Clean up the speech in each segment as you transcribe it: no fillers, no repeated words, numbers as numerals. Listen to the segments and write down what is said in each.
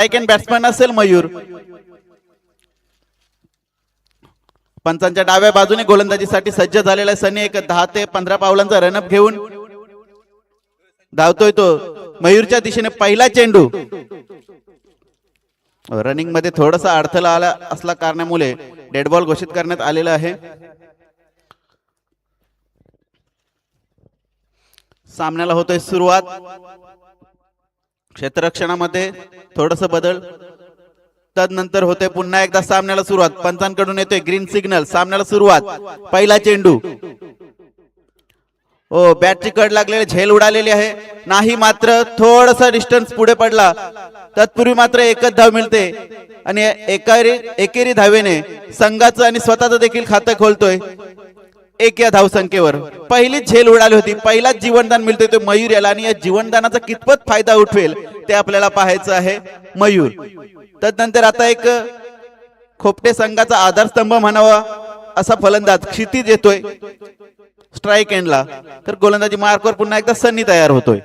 Strike end batsman असेल मयूर. पंचांच्या डाव्या बाजूने गोलंदाजीसाठी सज्ज झालेला सनी एक 10 ते 15 पावलांचा रनअप घेऊन धावतोय तो. मयूरच्या दिशेने पहिला चेंडू. रनिंग मध्ये थोडासा अडथळा आला असला कारणामुळे डेड बॉल घोषित करण्यात आलेला आहे. सामन्याला होतोय सुरुवात. क्षेत्ररक्षणामध्ये थोडस बदल. तदनंतर होते पुन्हा एकदा सामन्याला सुरुवात. पंचांकडून येतोय ग्रीन सिग्नल. सामन्याला सुरुवात. पहिला चेंडू. ओ बॅटची कड लागलेली झेल उडालेली आहे. नाही मात्र थोडासा डिस्टन्स पुढे पडला. तत्पूर्वी मात्र एकच धाव मिळते आणि एकेरी धावेने संघाचं आणि स्वतःचं देखील खातं खोलतोय. एक या धावसंख्येवर पहिलीच झेल उडाली होती. पहिलाच जीवनदान मिळतोय तो मयूर याला आणि या जीवनदानाचा कितपत फायदा उठवेल ते आपल्याला पाहायचं आहे. मयूर तदनंतर आता एक खोपटे संघाचा आधारस्तंभ म्हणावा असा फलंदाज क्षितिज येतोय स्ट्राइक एंडला. तर गोलंदाजी मार्कवर पुन्हा एकदा सन्नी तयार होतोय.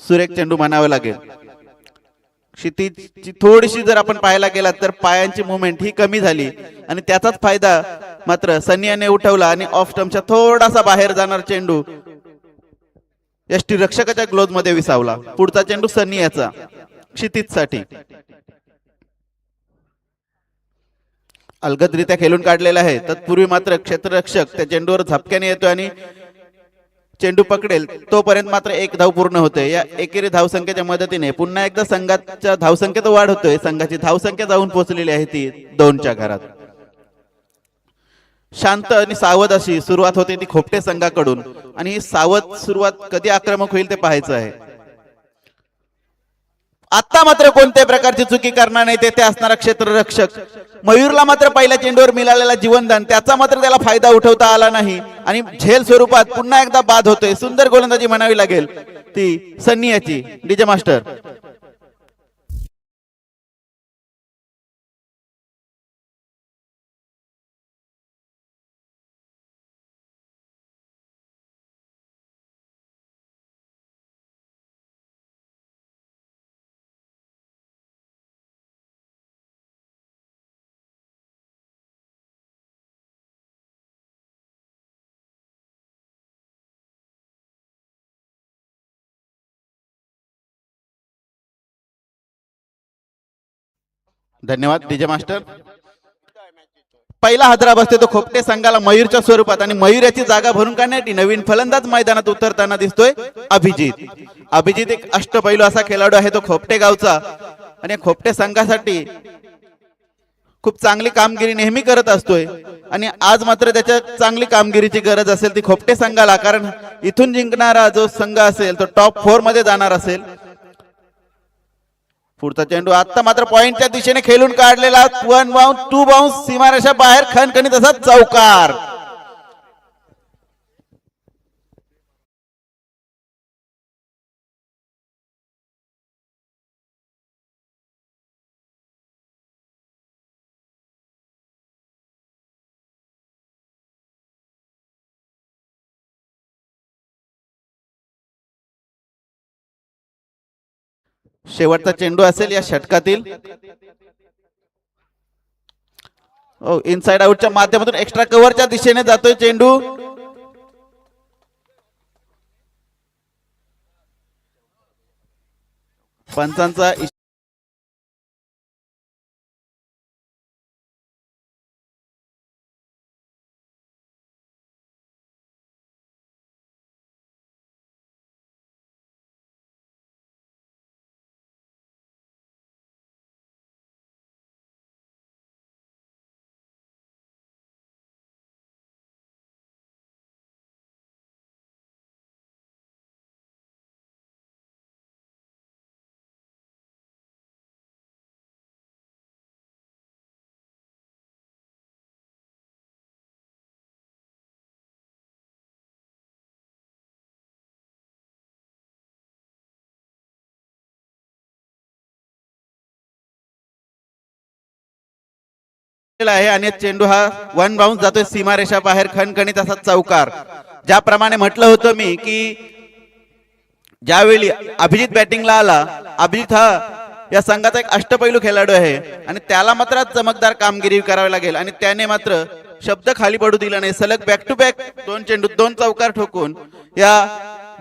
सुरेख चेंडू म्हणावे लागेल. क्षितिजची थोडीशी जर आपण पाहायला गेलात तर पायांची मुवमेंट ही कमी झाली आणि त्याचाच फायदा मात्र सन्नी याने उठवला आणि ऑफ स्टंपच्या थोडासा बाहेर जाणार चेंडू यष्टीरक्षकाच्या ग्लोव्ज मध्ये विसावला. पुढचा चेंडू सन्नी याचा क्षितिज साठी अलगदरित्या खेळून काढलेला आहे. तत्पूर्वी मात्र क्षेत्ररक्षक त्या चेंडूवर झपक्याने येतोय आणि चेंडू पकडेल तोपर्यंत मात्र एक धाव पूर्ण होते. या एकेरी धावसंख्येच्या मदतीने पुन्हा एकदा संघाच्या धावसंख्येत वाढ होतोय. संघाची धावसंख्या जाऊन पोहोचलेली आहे ती 2च्या घरात. शांत आणि सावध अशी सुरुवात होते ती खोपटे संघाकडून आणि ही सावध सुरुवात कधी आक्रमक होईल ते पाहायचं आहे. आता मात्र कोणत्याही प्रकारची चुकी करणार नाही ते असणारा क्षेत्ररक्षक मयूरला मात्र पहिल्या चेंडूवर मिळालेला जीवनदान त्याचा मात्र त्याला फायदा उठवता आला नाही आणि झेल स्वरूपात पुन्हा एकदा बाद होतोय. सुंदर गोलंदाजी म्हणावी लागेल ती सन्नी याची. डीजे मास्टर धन्यवाद डीजे मास्टर. पहिला हादरा बसते तो खोपटे संघाला मयूरच्या स्वरूपात आणि मयूर याची जागा भरून काढण्यासाठी नवीन फलंदाज मैदानात उतरताना दिसतोय अभिजित. अभिजित एक अष्टपैलू असा खेळाडू आहे तो खोपटे गावचा आणि खोपटे संघासाठी खूप चांगली कामगिरी नेहमी करत असतोय आणि आज मात्र त्याच्या चांगली कामगिरीची गरज असेल ती खोपटे संघाला. कारण इथून जिंकणारा जो संघ असेल तो टॉप 4 मध्ये जाणार असेल. पुढचा चेंडू आता मात्र पॉइंटच्या दिशेने खेळून काढलेला 1 बाउंस 2 बाउंस सीमारेषा बाहेर खणखणीत असा चौकार. शेवटचा चेंडू असेल या षटकातील. इनसाइड आउटच्या माध्यमातून एक्स्ट्रा कव्हरच्या दिशेने जातोय चेंडू. पंचांचा आहे आणि चेंडू हा 1 बाउंस जातोय सीमारेषा बाहेर खणखणीत असा चौकार. ज्याप्रमाणे म्हटलं होतं मी की ज्यावेळी अभिजित बॅटिंगला आला, अभिजित हा या संघाचा एक अष्टपैलू खेळाडू आहे आणि त्याला मात्र चमकदार कामगिरी करावी लागेल आणि त्याने मात्र शब्द खाली पडू दिला नाही. सलग बॅक टू बॅक 2 चेंडू 2 चौकार ठोकून या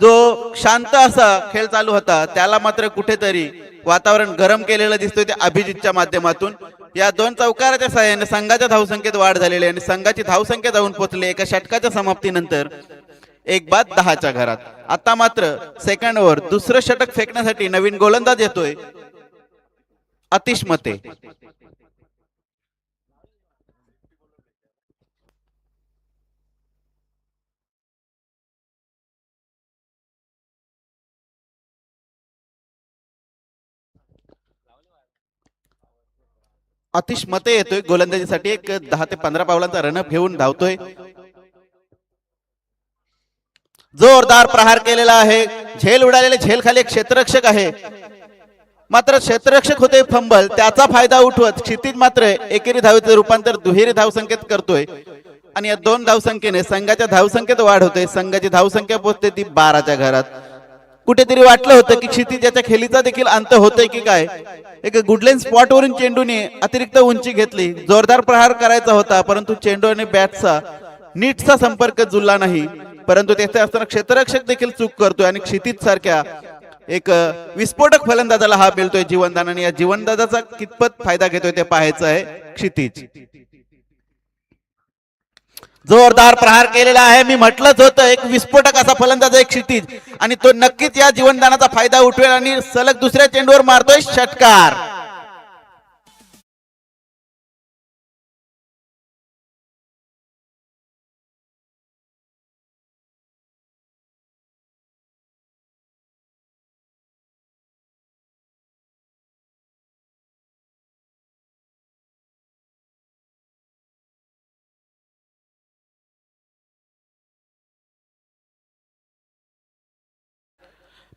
जो शांत असा खेळ चालू होता त्याला मात्र कुठेतरी वातावरण गरम केलेलं दिसतोय त्या अभिजितच्या माध्यमातून. या 2 चौकाराच्या सहाय्याने संघाच्या धावसंख्येत वाढ झालेली आहे आणि संघाची धावसंख्या जाऊन पोहोचली एका षटकाच्या समाप्तीनंतर 1 बाद 10च्या घरात. आता मात्र सेकंड ओव्हर दुसरं षटक फेकण्यासाठी नवीन गोलंदाज येतोय आतिश मते. आतिश मते येतोय गोलंदाजीसाठी. एक 10 ते 15 पावलांचा रनअप घेऊन धावतोय. जोरदार प्रहार केलेला आहे. झेल उडालेले झेल खाली एक क्षेत्ररक्षक आहे मात्र क्षेत्ररक्षक होते फंबल. त्याचा फायदा उठवत क्षितिज मात्र एकेरी धावेचे रूपांतर दुहेरी धावसंख्येत करतोय आणि या 2 धावसंख्येने संघाच्या धावसंख्येत वाढ होते. संघाची धावसंख्या पोहोचते ती 12च्या घरात. कुठेतरी वाटलं होतं की क्षितिजाच्या खेळीचा देखील अंत होतोय की काय. एक गुडलेन स्पॉट वरून चेंडूने अतिरिक्त उंची घेतली. जोरदार प्रहार करायचा होता परंतु चेंडू आणि बॅटचा नीटचा संपर्क जुळला नाही. परंतु तेथे असताना क्षेत्ररक्षक देखील चूक करतोय आणि क्षितिज सारख्या एक विस्फोटक फलंदाजाला हा मिळतोय जीवनदान आणि या जीवनदानाचा कितपत फायदा घेतोय ते पाहायचं आहे क्षितिज. जोरदार प्रहार केलेला आहे. मी म्हटलंच होतं एक विस्फोटक असा फलंदाज आहे क्षितिज आणि तो नक्कीच या जीवनदानाचा फायदा उठवेल आणि सलग दुसऱ्या चेंडूवर मारतोय षटकार.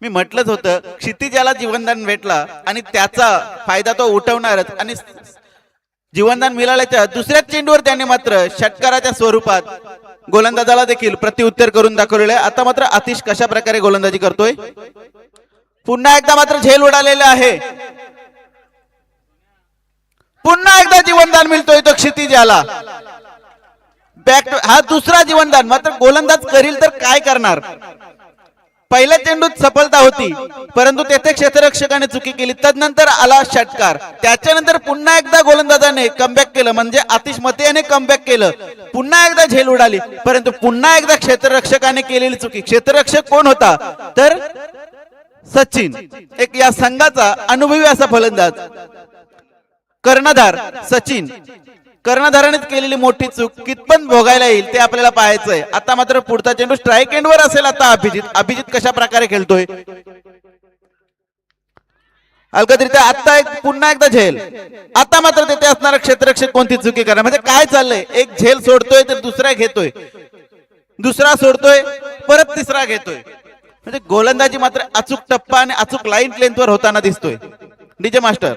मी म्हटलंच होतं क्षितिज याला जीवनदान भेटला आणि त्याचा फायदा तो उठवणारच आणि जीवनदान मिळाल्याच्या दुसऱ्याच चेंडूवर त्याने मात्र षटकाराच्या स्वरूपात गोलंदाजाला देखील प्रत्युत्तर करून दाखवलेलं आहे. आता मात्र आतिश कशा प्रकारे गोलंदाजी करतोय. पुन्हा एकदा मात्र झेल उडालेला आहे. पुन्हा एकदा जीवनदान मिळतोय तो क्षितिज याला. बॅक हा दुसरा जीवनदान. मात्र गोलंदाज करील तर काय करणार. पहिल्या चेंडूत सफलता होती परंतु तेथे क्षेत्ररक्षकाने चुकी केली. तदनंतर आला षटकार. त्याच्यानंतर पुन्हा एकदा गोलंदाजाने कमबॅक केलं म्हणजे आतिश मते याने कमबॅक केलं. पुन्हा एकदा झेल उडाली परंतु पुन्हा एकदा क्षेत्ररक्षकाने केलेली चुकी. क्षेत्ररक्षक कोण होता तर सचिन, एक या संघाचा अनुभवी असा फलंदाज. कर्णधार सचिन, कर्णधारानेच केलेली मोठी चूक कितपत भोगायला येईल ते आपल्याला पाहायचंय. आता मात्र पुढचा चेंडू स्ट्राईक एंडवर असेल. आता अभिजित कशा प्रकारे खेळतोय. अलगदरीत्या आता एक पुन्हा एकदा झेल. आता मात्र तिथे असणारा क्षेत्ररक्षक कोणती चुकी करणार म्हणजे काय चाललंय. एक झेल सोडतोय तर दुसरा घेतोय, दुसरा सोडतोय परत तिसरा घेतोय. म्हणजे गोलंदाजी मात्र अचूक टप्पा आणि अचूक लाईन लेंथवर होताना दिसतोय. DJ master.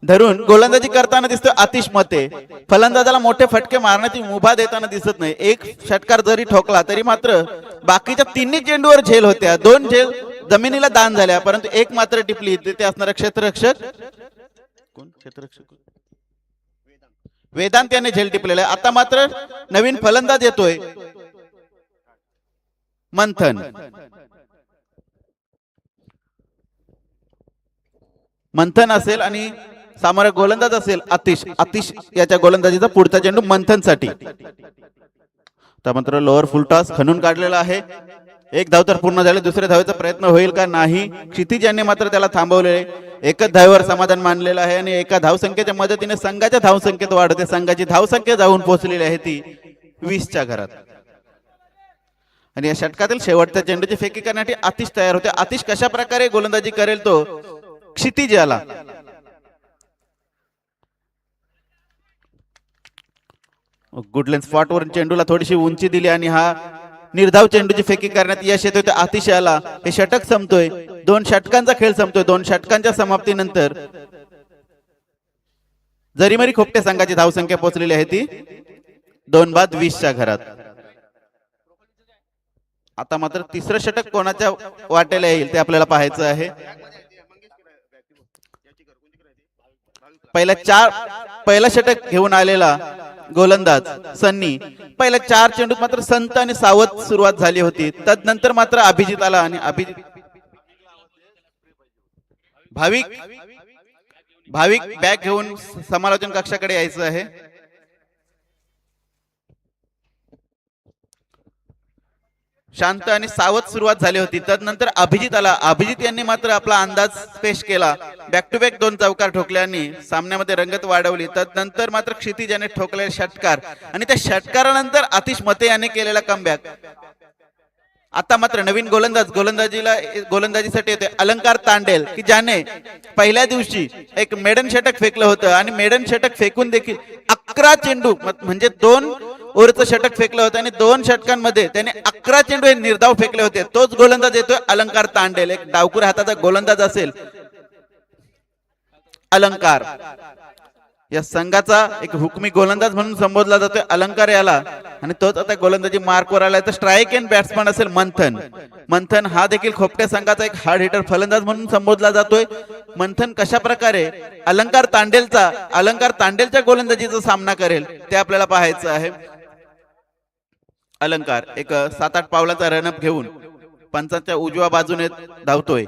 धरून गोलंदाजी करताना दिसतोय आतिश मते. फलंदाजाला मोठे फटके मारण्याची मुभा देताना दिसत नाही. एक षटकार जरी ठोकला तरी मात्र बाकीच्या 3 चेंडूवर झेल होत्या. 2 झेल जमिनीला दान झाल्या परंतु एक मात्र टिपली. तिथे असणारा क्षेत्ररक्षक कोण. क्षेत्ररक्षक वेदांत याने झेल टिपलेला आहे. आता मात्र नवीन फलंदाज येतोय मंथन. मंथन असेल आणि सामोरा गोलंदाज असेल आतिश याच्या गोलंदाजीचा पुढचा चेंडू मंथन साठी. मात्र लोअर फुल टॉस खणून काढलेला आहे. एक धाव तर पूर्ण झाले. दुसऱ्या धावेचा प्रयत्न होईल का नाही. क्षितिज यांनी मात्र त्याला थांबवले. एकच धावेवर समाधान मानलेलं आहे आणि एका धावसंख्येच्या मदतीने संघाच्या धावसंख्येत वाढ होते. संघाची धावसंख्या जाऊन पोहोचलेली आहे ती 20च्या घरात. आणि या षटकातील शेवटच्या चेंडूची फेकी करण्यासाठी आतिश तयार होते. आतिश कशा प्रकारे गोलंदाजी करेल तो क्षितिज आला. गुडलेन स्पॉट वरून चेंडूला थोडीशी उंची दिली आणि हा निर्धाव चेंडूची फेकी करण्यात यश येतोय. ते आतिश आला. हे षटक संपतोय. 2 षटकांचा खेळ संपतोय. 2 षटकांच्या समाप्तीनंतर जरीमरी खोपटे संघाची धावसंख्या पोहोचलेली आहे ती 2:20 घरात. आता मात्र तिसरं षटक कोणाच्या वाटेला येईल ते आपल्याला पाहायचं आहे. पहिला षटक घेऊन आलेला गोलंदाज सन्नी पहिल्या 4 चेंडूत मात्र संत आणि सावध सुरुवात झाली होती. तदनंतर मात्र अभिजित आला आणि भाविक बॅग घेऊन समालोचन कक्षाकडे यायचं आहे. शांत आणि सावध सुरुवात झाली होती. तदनंतर अभिजित आला. अभिजित यांनी मात्र आपला अंदाज पेश केला. बॅक टू बॅक 2 चौकार ठोकल्याने सामन्यामध्ये रंगत वाढवली. तदनंतर मात्र क्षितिज याने ठोकलेले षटकार आणि त्या षटकारानंतर आतिश मते याने केलेला कमबॅक. आता मात्र नवीन गोलंदाजीसाठी येते अलंकार तांडेल की ज्याने पहिल्या दिवशी एक मेडन षटक फेकलं होतं आणि मेडन षटक फेकून देखील 11 चेंडू म्हणजे 2 ओव्हरचं षटक फेकलं होतं आणि 2 षटकांमध्ये त्याने 11 चेंडू हे निर्धाव फेकले होते. तोच गोलंदाज येतोय अलंकार तांडेल. एक डावकुऱ्या हाताचा गोलंदाज असेल अलंकार. या संघाचा एक हुकमी गोलंदाज म्हणून संबोधला जातोय अलंकार याला आणि तोच आता गोलंदाजी मार्कवर आलाय. तर स्ट्राईक एंड बॅट्समन असेल मंथन हा देखील खोपटे संघाचा एक हार्ड हिटर फलंदाज म्हणून संबोधला जातोय. मंथन कशा प्रकारे अलंकार तांडेलच्या गोलंदाजीचा सामना करेल ते आपल्याला पाहायचं आहे. अलंकार एक 7-8 पावलाचा रनअप घेऊन पंचांच्या उजव्या बाजूने धावतोय.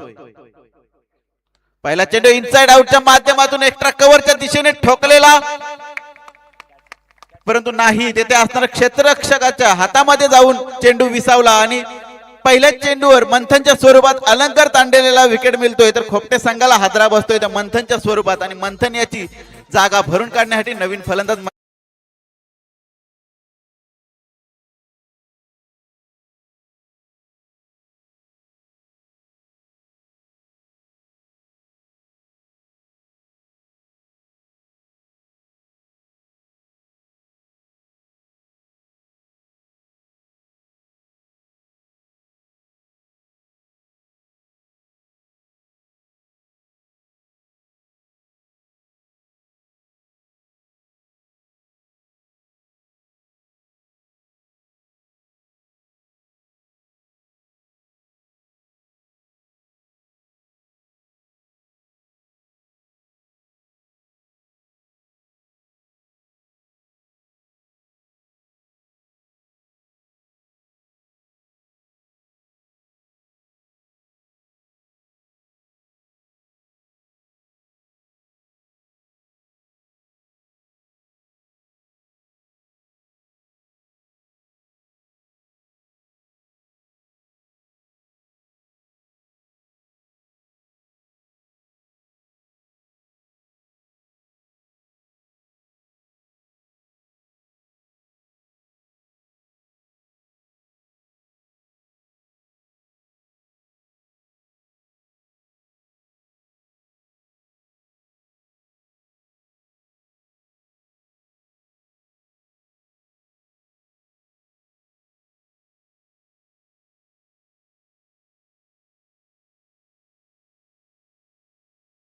पहिला चेंडू इनसाइड आउटच्या माध्यमातून एक्स्ट्रा कव्हरच्या दिशेने ठोकलेला परंतु नाही तेथे असणाऱ्या क्षेत्ररक्षकाच्या हातामध्ये जाऊन चेंडू विसावला आणि पहिल्या चेंडूवर मंथनच्या स्वरूपात अलंकार तांडेलेला विकेट मिळतोय. तर खोपटे संघाला हादरा बसतोय त्या मंथनच्या स्वरूपात आणि मंथन याची जागा भरून काढण्यासाठी नवीन फलंदाज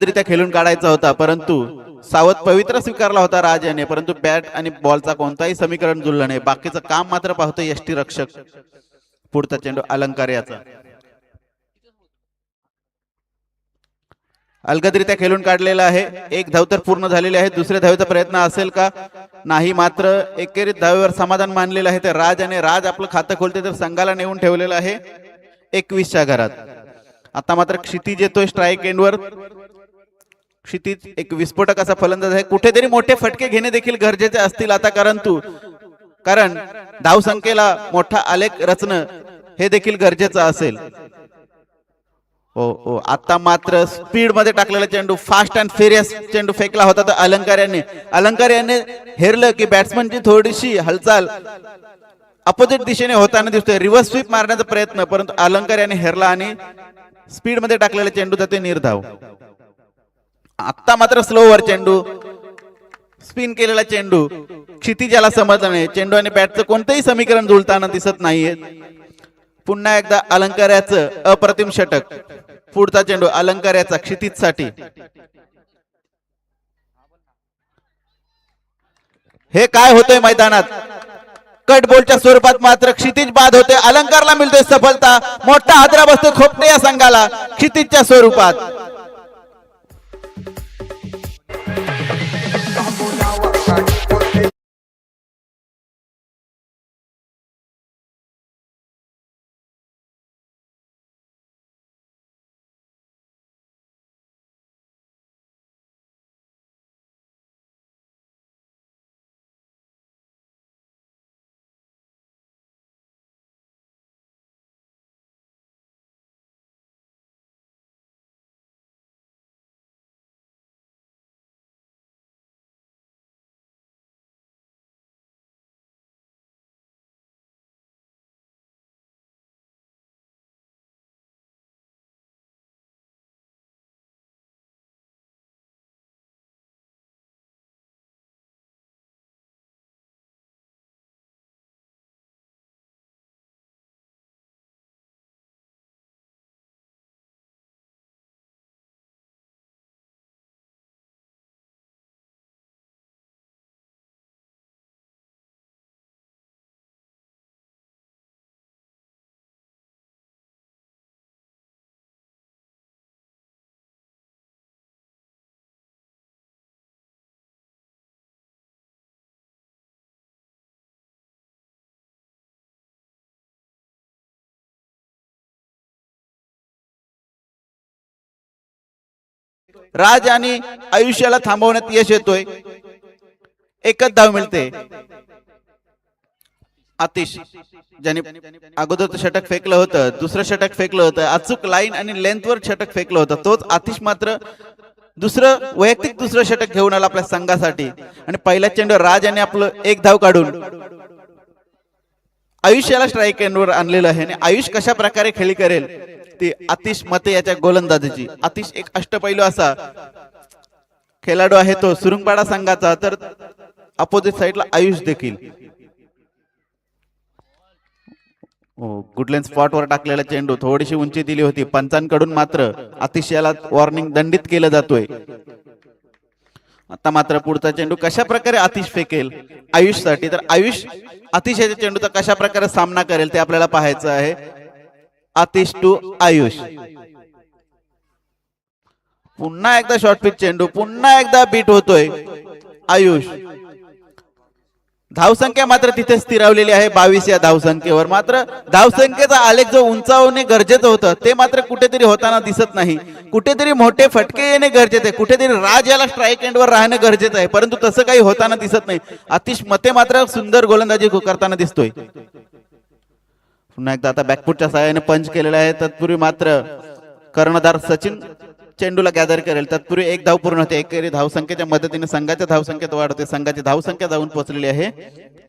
रित्या खेळून काढायचा होता परंतु सावध पवित्र स्वीकारला होता राज याने. परंतु बॅट आणि बॉलचा कोणताही समीकरण जुळलं नाही. बाकीचं काम मात्र पाहतो यष्टी रक्षक. पुढचा चेंडू अलंकार याचा अलगदरित्या खेळून काढलेला आहे. एक धाव तर पूर्ण झालेली आहे. दुसऱ्या धावेचा प्रयत्न असेल का नाही. मात्र एकेरीत धावेवर समाधान मानलेलं आहे. तर राज आपलं खातं खोलते तर संघाला नेऊन ठेवलेलं आहे 21च्या घरात. आता मात्र क्षितिज येतोय स्ट्राईक एंडवर. क्षितिज एक विस्फोटक असा फलंदाज आहे. कुठेतरी मोठे फटके घेणे देखील गरजेचे असतील आता कारण धावसंख्येला मोठा आलेख रचणं हे देखील गरजेचं असेल. हो आता मात्र स्पीड मध्ये टाकलेला चेंडू फास्ट अँड फेरियस चेंडू फेकला होता. तर अलंकार याने हेरलं की बॅट्समनची थोडीशी हालचाल अपोजिट दिशेने होताना दिसतोय, रिव्हर्स स्वीप मारण्याचा प्रयत्न, परंतु अलंकार याने हेरला आणि स्पीड मध्ये टाकलेला चेंडू जाते निर्धाव. आता मात्र स्लोवर चेंडू, स्पिन केलेला चेंडू, क्षितिजाला समजलं नाही. चेंडू आणि बॅटचं कोणतंही समीकरण जुळताना दिसत नाहीये. पुन्हा एकदा अलंकाराचं अप्रतिम षटक. पुढचा चेंडू अलंकाराचा क्षितिज साठी. हे काय होतंय मैदानात? कट बॉलच्या स्वरूपात मात्र क्षितिज बाद होते. अलंकारला मिळतोय सफलता. मोठा हादरा बसतो खोपटे या संघाला क्षितिजच्या स्वरूपात. राज आणि आयुष्याला थांबवण्यात यश येतोय. एकच धाव मिळते. आतिश ज्याने अगोदर षटक फेकलं होतं, दुसरं षटक फेकलं होतं, अचूक लाईन आणि लेंथवर षटक फेकलं होतं, तोच आतिश मात्र वैयक्तिक दुसरं षटक घेऊन आला आपल्या संघासाठी. आणि पहिल्या चेंडूवर राज याने आपलं एक धाव काढून आयुष्याला स्ट्राईक एंडवर आणलेलं आहे. आणि आयुष कशा प्रकारे खेळी करेल ती आतिश मते याच्या गोलंदाजीची. आतिश एक अष्टपैलू असा खेळाडू आहे तो सुरुंगपाडा संघाचा. तर अपोजिट साइडला आयुष देखील. गुडलँड स्पॉटवर टाकलेला चेंडू, थोडीशी उंची दिली होती पंचांकडून, मात्र आतिश याला वॉर्निंग दंडित केलं जातोय. आता मात्र पुढचा चेंडू कशा प्रकारे आतिश फेकेल आयुष साठी. तर आयुष आतिश याच्या चेंडूचा कशा प्रकारे सामना करेल ते आपल्याला पाहायचं आहे. आतिश टू आयुष. पुन्हा एकदा शॉर्ट पिच चेंडू, पुन्हा एकदा बीट होतोय आयुष. धावसंख्या मात्र तिथे स्थिरावलेली आहे 22 या धावसंख्येवर. मात्र धावसंख्येचा आलेख जो उंचावणे गरजेचं होतं ते मात्र कुठेतरी होताना दिसत नाही. कुठेतरी मोठे फटके येणे गरजेचे, कुठेतरी राज याला स्ट्राईक एंडवर राहणं गरजेचं आहे, परंतु तसं काही होताना दिसत नाही. आतिश मते मात्र सुंदर गोलंदाजी करताना दिसतोय. पुन्हा एकदा आता बॅकफुटच्या सहाय्याने पंच केलेला आहे. तत्पूर्वी मात्र कर्णधार सचिन चेंडूला गॅदर करेल. तत्पूर्वी एक धाव पूर्ण होते. एकेरी धावसंख्येच्या मदतीने संघाच्या धावसंख्येत वाढ होते. संघाची धावसंख्या जाऊन पोहोचलेली आहे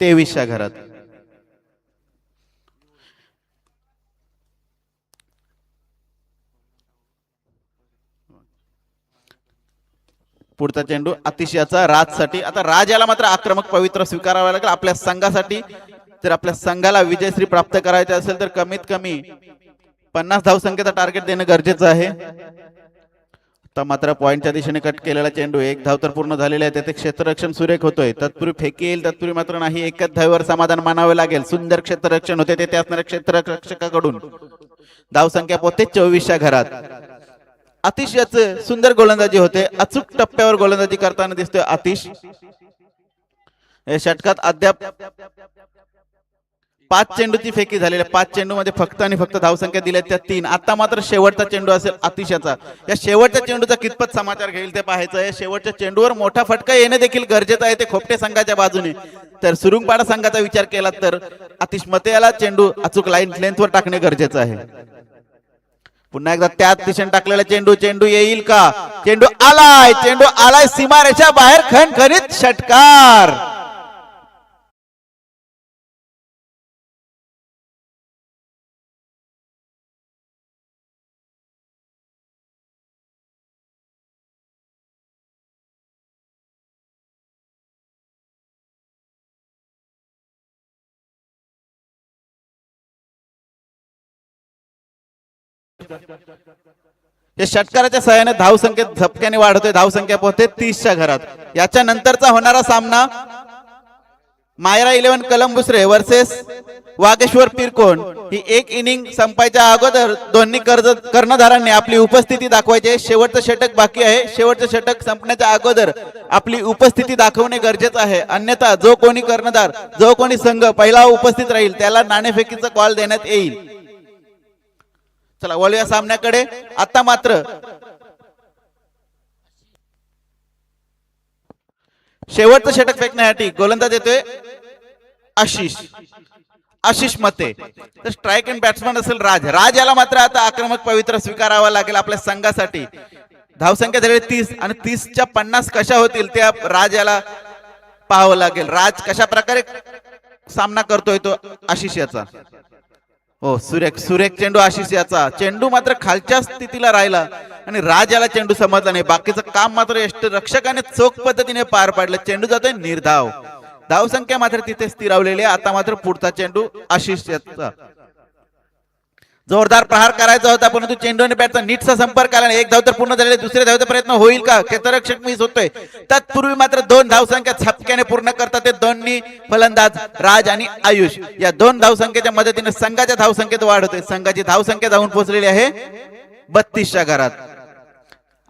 23 घरात. पुढचा चेंडू आतिश याचा राज साठी. आता राज याला मात्र आक्रमक पवित्र स्वीकारावा लागेल आपल्या संघासाठी. जर आपल्या संघाला विजयश्री प्राप्त करायचे असेल तर कमीत कमी 50 धावसंख्येचा टार्गेट देणं गरजेचं आहे. मात्र पॉइंटच्या दिशेने कट केलेला चेंडू, एक धाव तर पूर्ण झालेले आहे. त्याचे क्षेत्ररक्षण सुरेख होतोय. तत्पूर्वी फेकी येईल, तत्पूर्वी मात्र नाही. एकच धावेवर समाधान मानावे लागेल. सुंदर क्षेत्ररक्षण होते ते असणाऱ्या क्षेत्ररक्षकाकडून. धावसंख्या पोहोचते 24 घरात. आतिश याचे सुंदर गोलंदाजी होते. अचूक टप्प्यावर गोलंदाजी करताना दिसतोय आतिश. या षटकात अद्याप 5 चेंडूची फेकी झालेली आहे. 5 चेंडू मध्ये फक्त आणि फक्त धावसंख्या दिल्या त्या 3. आता मात्र शेवटचा चेंडू असेल आतिशाचा. या शेवटच्या चेंडूचा कितपत समाचार घेईल ते पाहायचं आहे. शेवटच्या चेंडूवर मोठा फटका येणे देखील गरजेचं आहे ते खोपटे संघाच्या बाजूने. तर सुरुंगपाडा संघाचा विचार केला तर आतिश मते याला चेंडू अचूक लाईन लेंथवर टाकणे गरजेचं आहे. पुन्हा एकदा त्याच दिशेने टाकलेला चेंडू, चेंडू येईल का? चेंडू आलाय, चेंडू आलाय सीमारेषा बाहेर. खणखणीत षटकार. या षटकाराच्या सहाय्याने धावसंख्येत झपक्याने वाढतोय, धावसंख्या पोहोचते 30च्या घरात. याच्या नंतरचा होणारा सामना मायरा 11 कलंबुसरे वर्सेस वागेश्वर पिरकोन. ही एक इनिंग संपायच्या अगोदर दोन्ही कर्णधारांनी आपली उपस्थिती दाखवायची आहे. शेवटचं षटक बाकी आहे. शेवटचं षटक संपण्याच्या अगोदर आपली उपस्थिती दाखवणे गरजेचं आहे. अन्यथा जो कोणी कर्णधार, जो कोणी संघ पहिला उपस्थित राहील त्याला नाणेफेकीचा कॉल देण्यात येईल. चला वळूया सामन्याकडे. आता मात्र शेवटचं षटक फेकण्यासाठी गोलंदाज येतोय आशिष मते. तर स्ट्राईक अँड बॅट्समन असेल राज याला मात्र आता आक्रमक पवित्र स्वीकारावा लागेल आपल्या संघासाठी. धावसंख्या झाली 30 आणि 30च्या 50 कशा होतील त्या राज याला पाहावं लागेल. राज कशा प्रकारे सामना करतोय तो आशिष याचा. हो सुरेख चेंडू आशिष याचा. चेंडू मात्र खालच्या स्थितीला राहिला आणि राज याला चेंडू समजला नाही. बाकीचं काम मात्र यष्टिरक्षकाने चोख पद्धतीने पार पाडलं. चेंडू जातोय निर्धाव. धावसंख्या मात्र तिथे स्थिरावलेली आहे. आता मात्र पुढचा चेंडू आशिष याचा. जोरदार प्रहार करायचा होता परंतु चेंडू आणि बॅटचा नीटचा संपर्क आला. एक धाव तर पूर्ण झालेले, दुसऱ्या धावचा प्रयत्न होईल का? क्षेत्ररक्षक मिस होतोय. तत्पूर्वी मात्र 2 धावसंख्या झपक्याने पूर्ण करतात ते दोन्ही फलंदाज राज आणि आयुष. या 2 धावसंख्येच्या मदतीने संघाच्या धावसंख्येत वाढ होते. संघाची धावसंख्या जाऊन पोहोचलेली आहे 32च्या घरात.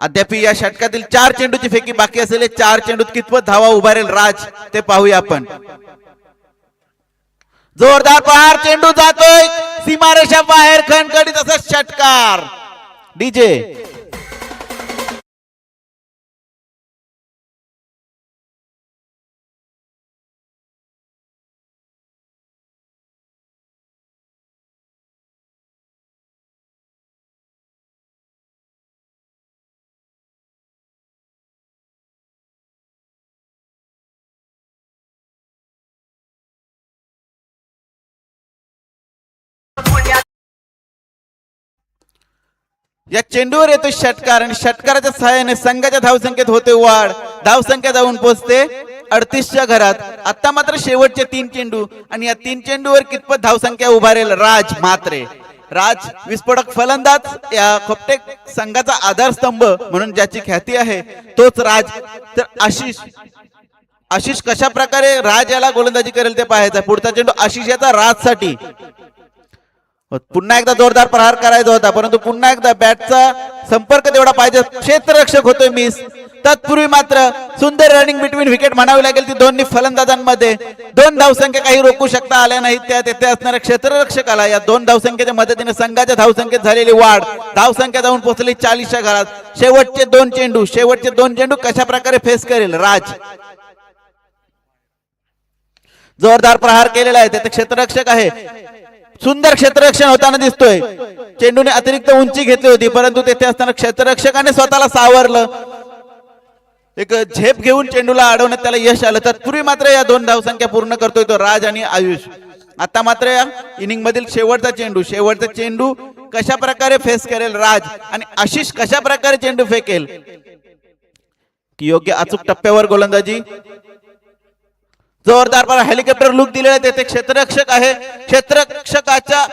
अद्याप या षटकातील 4 चेंडूची फेकी बाकी असलेले 4 चेंडूत कितपत धावा उभारेल राज ते पाहूया आपण. जोरदार प्रहार, चेंडू जातोय सीमारेषा बाहेर, खणखणीत असा षटकार. डीजे या चेंडूवर येतो षटकार आणि षटकाराच्या सहाय्याने संघाच्या धावसंख्येत होते वाढ. धावसंख्या जाऊन पोहोचते 38च्या घरात. आता मात्र शेवटचे 3 चेंडू आणि या 3 चेंडूवर कितपत धावसंख्या उभारेल राज मात्रे. राज विस्फोटक फलंदाज, या खोपटे संघाचा आधारस्तंभ म्हणून ज्याची ख्याती आहे तोच राज. तर आशिष कशा प्रकारे राज याला गोलंदाजी करेल ते पाहायचं. पुढचा चेंडू आशिष याचा राजसाठी. पुन्हा एकदा जोरदार प्रहार करायचा होता परंतु पुन्हा एकदा बॅटचा संपर्क तेवढा पाहिजे. क्षेत्ररक्षक होतोय मिस. तत्पूर्वी मात्र सुंदर रनिंग बिटवीन विकेट म्हणावी लागेल ती दोन्ही फलंदाजांमध्ये. 2 धावसंख्या काही रोखू शकता आल्या नाहीत. त्या तेथे असणाऱ्या क्षेत्ररक्षकाला या 2 धावसंख्येच्या मदतीने संघाच्या धावसंख्येत झालेली वाढ. धावसंख्या जाऊन पोहोचली 40च्या घरात. शेवटचे 2 चेंडू कशा प्रकारे फेस करेल राज. जोरदार प्रहार केलेला आहे. तेथे क्षेत्ररक्षक आहे. सुंदर क्षेत्ररक्षण होताना दिसतोय. चेंडूने अतिरिक्त उंची घेतली होती परंतु तेथे असताना क्षेत्ररक्षकाने स्वतःला सावरलं. एक झेप घेऊन चेंडूला अडवण्यात त्याला यश आलं. तत्पूर्वी मात्र या 2 धावसंख्या पूर्ण करतोय तो राज आणि आयुष. आता मात्र या इनिंग मधील शेवटचा चेंडू कशा प्रकारे फेस करेल राज आणि आशिष कशा प्रकारे चेंडू फेकेल. योग्य अचूक टप्प्यावर गोलंदाजी. जोरदार पर हेलिकॉप्टर लुक दिलेला तेथे क्षेत्ररक्षक आहे. क्षेत्ररक्षकाच्या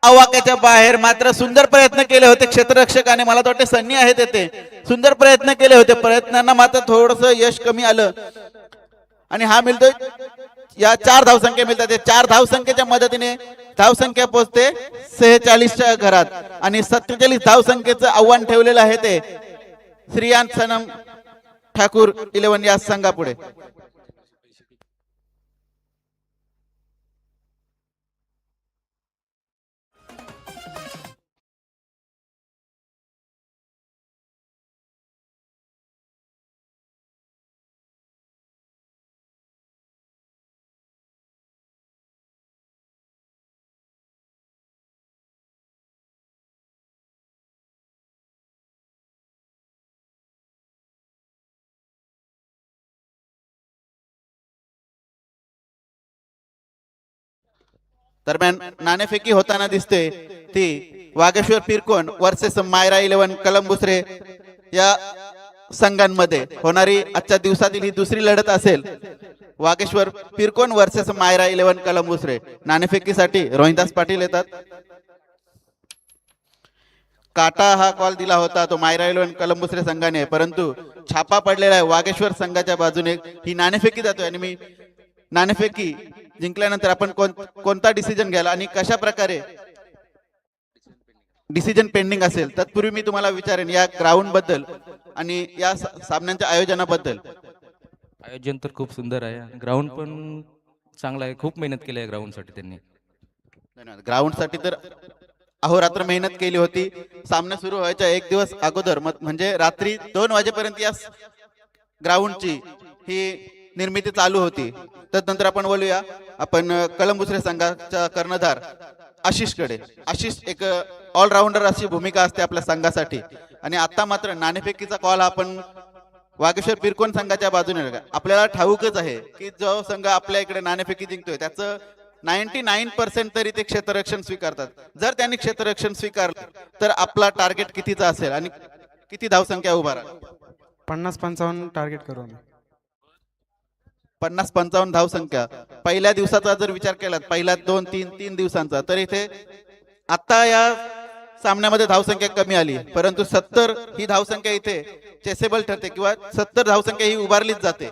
आवाक्याच्या बाहेर मात्र सुंदर प्रयत्न केले होते क्षेत्ररक्षकाने. मला वाटते सन्नी आहे तेथे. सुंदर प्रयत्न केले होते. प्रयत्नांना मात्र थोडस यश कमी आलं आणि हा मिळतोय या 4 धावसंख्या मिळतात. 4 धावसंख्येच्या मदतीने धावसंख्या पोहोचते 46च्या घरात आणि 47 धावसंख्येचं आव्हान ठेवलेलं आहे ते श्रीयान सनम ठाकूर 11 या संघापुढे. दरम्यान नाणेफेकी होताना दिसते ती वागेश्वर पिरकोन वर्सेस मायरा 11 कलंबुसरे या संघांमध्ये होणारी आजच्या दिवसातील ही दुसरी लढत असेल. वागेश्वर पिरकोन वर्सेस मायरा 11 कलंबुसरे. नाणेफेकीसाठी रोहिदास पाटील येतात. काटा हा कॉल दिला होता तो मायरा 11 कलंबुसरे संघाने, परंतु छापा पडलेला आहे वागेश्वर संघाच्या बाजूने. ही नाणेफेकी जातोय आणि मी नाणेफेकी जिंकल्यानंतर आपण कोणता डिसिजन घ्याल आणि कशा प्रकारे डिसिजन पेंडिंग असेल, तत्पूर्वी मी तुम्हाला विचारेन या ग्राउंड बद्दल आणि या सामन्यांच्या आयोजनाबद्दल. आयोजन तर खूप सुंदर आहे, ग्राउंड पण चांगला आहे. खूप मेहनत केली आहे ग्राउंड साठी त्यांनी. धन्यवाद. ग्राउंड साठी तर अहोरात्र मेहनत केली होती. सामना सुरू व्हायच्या एक दिवस अगोदर म्हणजे रात्री 2 वाजेपर्यंत या ग्राउंडची ही निर्मिती चालू होती. त्यानंतर आपण बोलूया आपण कलंबुसरे संघाचा कर्णधार आशिषकडे. आशिष एक ऑलराऊंडर अशी भूमिका असते आपल्या संघासाठी आणि आता मात्र नाणेफेकीचा कॉल आपण वागेश्वर पिरकोन संघाच्या बाजूने. आपल्याला ठाऊकच आहे की जो संघ आपल्या इकडे नाणेफेकी जिंकतोय त्याचं 99% तरी ते क्षेत्ररक्षण स्वीकारतात. जर त्यांनी क्षेत्ररक्षण स्वीकारलं तर आपला टार्गेट कितीचा असेल आणि किती धावसंख्या उभा राहील? 50-55 टार्गेट करू आम्ही. 50-55 धावसंख्या. पहिल्या दिवसाचा जर विचार केला, पहिल्या 2-3 दिवसांचा, तर इथे आता या सामन्यामध्ये धावसंख्या कमी आली, परंतु 70 ही धावसंख्या इथे चेसेबल ठरते किंवा 70 धावसंख्या ही उभारलीच जाते.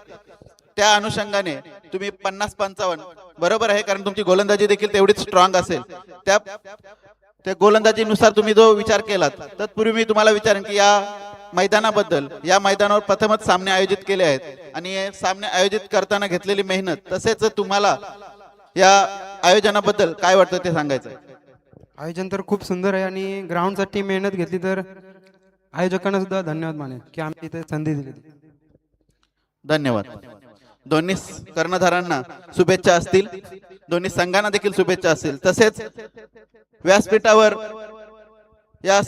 त्या अनुषंगाने तुम्ही 50-55 बरोबर आहे, कारण तुमची गोलंदाजी देखील तेवढीच स्ट्रॉंग असेल. त्या गोलंदाजीनुसार तुम्ही जो विचार केलात. तत्पूर्वी मी तुम्हाला विचारेन की या मैदानाबद्दल, या मैदानावर प्रथमच सामने आयोजित केले आहेत आणि हे सामने आयोजित करताना घेतलेली मेहनत, तसेच तुम्हाला या आयोजनाबद्दल काय वाटतं ते सांगायचं. आयोजन तर खूप सुंदर आहे आणि ग्राउंडसाठी मेहनत घेतली तर आयोजकांना सुद्धा धन्यवाद मानेल की आम्ही इथे संधी दिली. धन्यवाद. दोन्ही कर्णधारांना शुभेच्छा असतील, दोन्ही संघांना देखील शुभेच्छा असतील. तसेच व्यासपीठावर या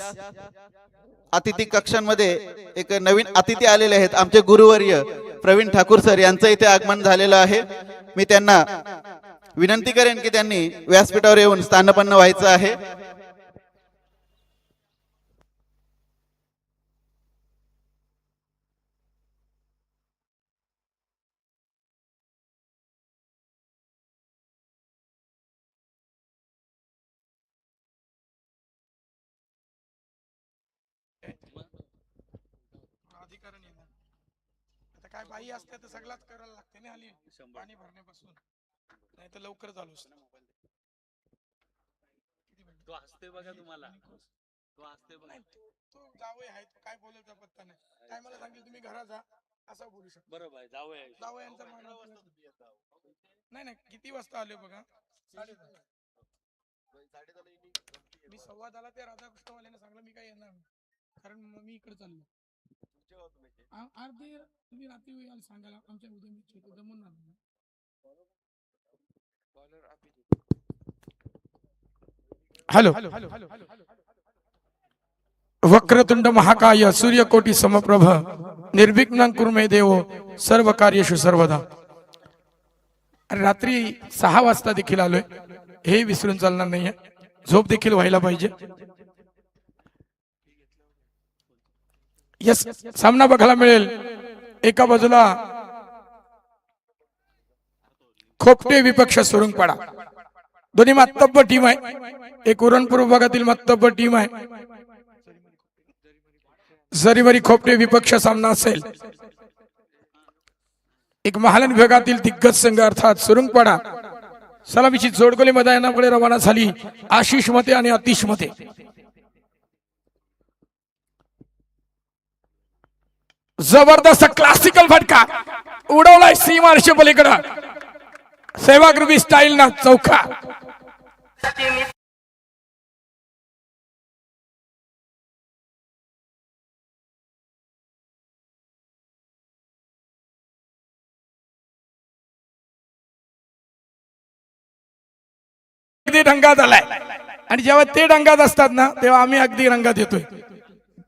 अतिथी कक्षांमध्ये एक नवीन अतिथी आलेले आहेत. आमचे गुरुवर्य प्रवीण ठाकूर सर यांचं इथे आगमन झालेलं आहे. मी त्यांना विनंती करेन की त्यांनी व्यासपीठावर येऊन स्थानपन्न व्हायचं आहे. काय बाई असते तर सगळाच करायला लागते ना. आली पाणी भरण्यापासून नाही तर लवकर चालू तो हसते बघा तुम्हाला, तो हसते बघा. तो जावई आहे, तो काय बोलायचा पत्ता नाही. काय मला सांगितलं तुम्ही घरात जा असं बोलू शकतो. बरोबर आहे. जावई यांचा नाही किती वाजता आले बघा? 10:30. मी 10:15 ते राधाकृष्णवाल्याने सांगलं मी काय येणार नाही, कारण मी इकडे चाललो. अर्धे तुम्ही रात्री याल सांगायला आमच्या उद्या मी जमून नाही. हॅलो. वक्रतुंड महाकाय सूर्यकोटी समप्रभ निर्विघ्नं कुरु मे देव सर्व कार्येषु सर्वदा. रात्री 6 वाजता देखील आलोय, हे विसरून चालणार नाहीये. झोप देखील व्हायला पाहिजे. यस, सामना बघायला मिळेल. एका बाजूला खोपटे विपक्ष सुरुंगपाडा, दोन्ही मातब्बर टीम आहे. एक उरणपूर विभागातील मातब्बर टीम आहे. जरीमरी खोपटे विपक्ष सामना असेल. एक महालन विभागातील दिग्गज संघ अर्थात सुरुंगपाडा सलामीची जोडगोली मैदानाकडे रवाना झाली. आशिष मते आणि अतिश मते. जबरदस्त क्लासिकल फटका उडवलाय सीमारेषे पलीकडे. सेवाग्रुपी स्टाईल ना चौका. रंगात आलाय आणि जेव्हा ते रंगात असतात ना तेव्हा आम्ही अगदी रंगात येतोय.